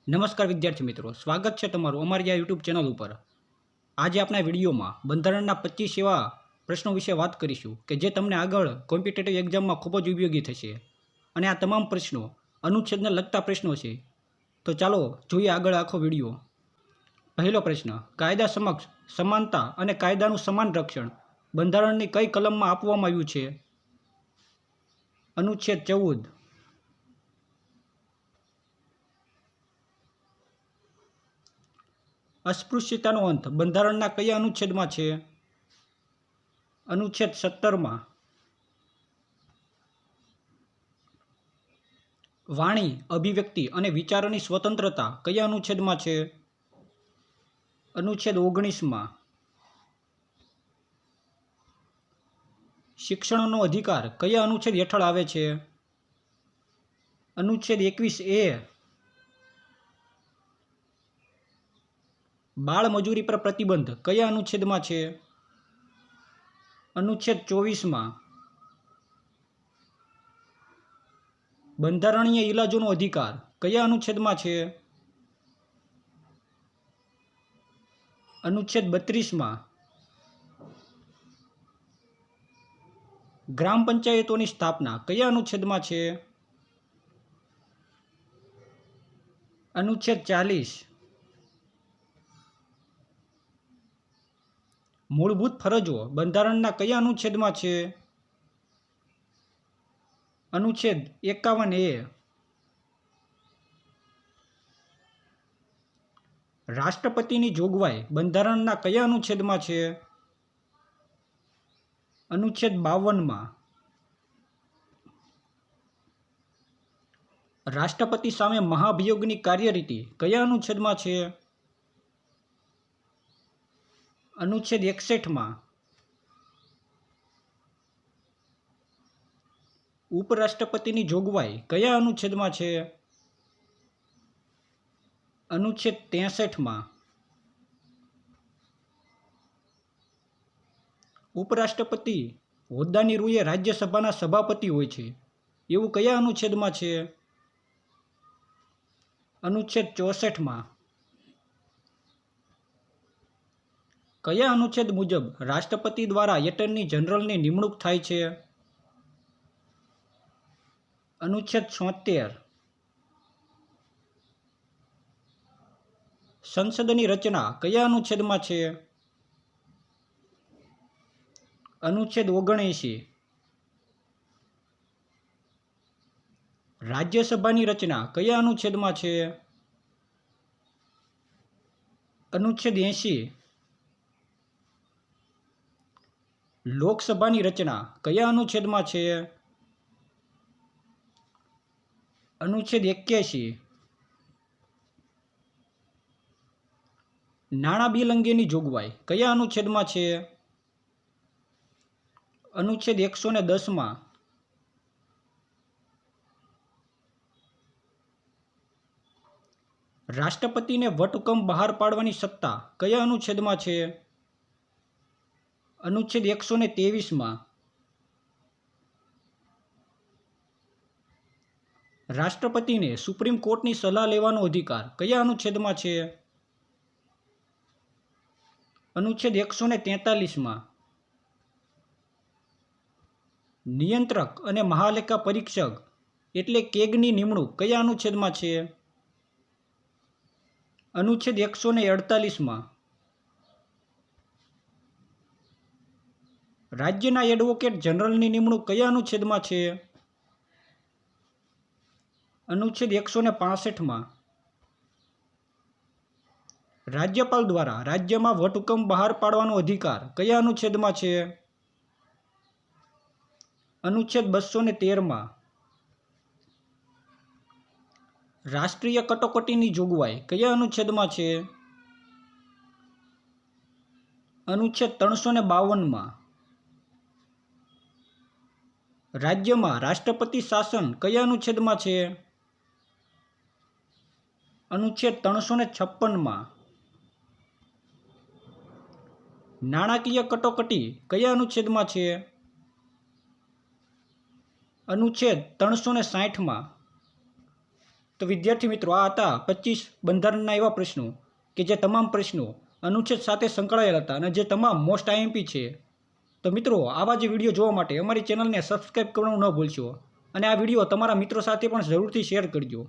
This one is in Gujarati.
નમસ્કાર વિદ્યાર્થી મિત્રો, સ્વાગત છે તમારું અમારી આ યુટ્યુબ ચેનલ ઉપર। આજે આપણા વિડીયોમાં બંધારણના 25 એવા પ્રશ્નો વિશે વાત કરીશું કે જે તમને આગળ કોમ્પિટિટિવ એક્ઝામમાં ખૂબ જ ઉપયોગી થશે। અને આ તમામ પ્રશ્નો અનુચ્છેદને લગતા પ્રશ્નો છે। તો ચાલો જોઈએ આગળ આખો વિડીયો। પહેલો પ્રશ્ન, કાયદા સમક્ષ સમાનતા અને કાયદાનું સમાન રક્ષણ બંધારણની કઈ કલમમાં આપવામાં આવ્યું છે? અનુચ્છેદ 14। અસ્પૃશ્યતાનો અંત બંધારણના કયા અનુચ્છેદમાં છે? અનુચ્છેદ 17માં। વાણી, અભિવ્યક્તિ અને વિચારોની સ્વતંત્રતા કયા અનુચ્છેદમાં છે? અનુચ્છેદ 19માં। શિક્ષણનો અધિકાર કયા અનુચ્છેદ હેઠળ આવે છે? અનુચ્છેદ 21A। બાળ મજૂરી પર પ્રતિબંધ કયા અનુચ્છેદમાં છે? અનુચ્છેદ 24માં। બંધારણીય ઇલાજોનો અધિકાર કયા અનુચ્છેદમાં છે? અનુચ્છેદ 32માં। ગ્રામ પંચાયતોની સ્થાપના કયા અનુચ્છેદમાં છે? અનુચ્છેદ 40। મૂળભૂત ફરજો બંધારણના કયા અનુચ્છેદમાં છે? અનુચ્છેદ 51A। રાષ્ટ્રપતિની જોગવાઈ બંધારણના કયા અનુચ્છેદમાં છે? અનુચ્છેદ 52માં। રાષ્ટ્રપતિ સામે મહાભિયોગની કાર્યરીતિ કયા અનુચ્છેદમાં છે? અનુચ્છેદ 61માં। ઉપરાષ્ટ્રપતિની જોગવાઈ કયા અનુચ્છેદમાં છે? અનુચ્છેદ 63માં। ઉપરાષ્ટ્રપતિ હોદ્દાની રૂએ રાજ્યસભાના સભાપતિ હોય છે એવું કયા અનુચ્છેદમાં છે? અનુચ્છેદ 64માં। કયા અનુચ્છેદ મુજબ રાષ્ટ્રપતિ દ્વારા એટર્ની જનરલની નિમણૂક થાય છે? અનુચ્છેદ 76। સંસદની રચના કયા અનુચ્છેદમાં છે? અનુચ્છેદ 79। રાજ્યસભાની રચના કયા અનુચ્છેદમાં છે? અનુચ્છેદ 80। લોકસભાની રચના કયા અનુચ્છેદમાં છે? અનુચ્છેદ 81। નાણાં બિલ અંગેની જોગવાઈ કયા અનુચ્છેદમાં છે? અનુચ્છેદ 110માં। રાષ્ટ્રપતિને વટહુકમ બહાર પાડવાની સત્તા કયા અનુચ્છેદમાં છે? અનુચ્છેદ 123માં। રાષ્ટ્રપતિને સુપ્રીમ કોર્ટની સલાહ લેવાનો અધિકાર કયા અનુચ્છેદમાં છે? અનુચ્છેદ 143માં। નિયંત્રક અને મહાલેખા પરીક્ષક એટલે કેગની નિમણૂક કયા અનુચ્છેદમાં છે? અનુચ્છેદ 148માં। રાજ્યના એડવોકેટ જનરલની નિમણૂક કયા અનુચ્છેદમાં છે? અનુચ્છેદ 165માં। રાજ્યપાલ દ્વારા રાજ્યમાં વટહુકમ બહાર પાડવાનો અધિકાર કયા અનુચ્છેદમાં છે? અનુચ્છેદ 213માં। રાષ્ટ્રીય કટોકટીની જોગવાઈ કયા અનુચ્છેદમાં છે? અનુચ્છેદ 352માં। રાજ્યમાં રાષ્ટ્રપતિ શાસન કયા અનુચ્છેદમાં છે? અનુચ્છેદ 356માં। નાણાકીય કટોકટી કયા અનુચ્છેદમાં છે? અનુચ્છેદ 360માં। તો વિદ્યાર્થી મિત્રો, આ હતા 25 બંધારણના એવા પ્રશ્નો કે જે તમામ પ્રશ્નો અનુચ્છેદ સાથે સંકળાયેલા હતા અને જે તમામ મોસ્ટ આઈએમપી છે. તો મિત્રો, આવા જ વિડીયો જોવા માટે અમારી ચેનલને સબસ્ક્રાઈબ કરવાનું ન ભૂલશો અને આ વિડીયો તમારા મિત્રો સાથે પણ જરૂરથી શેર કરજો.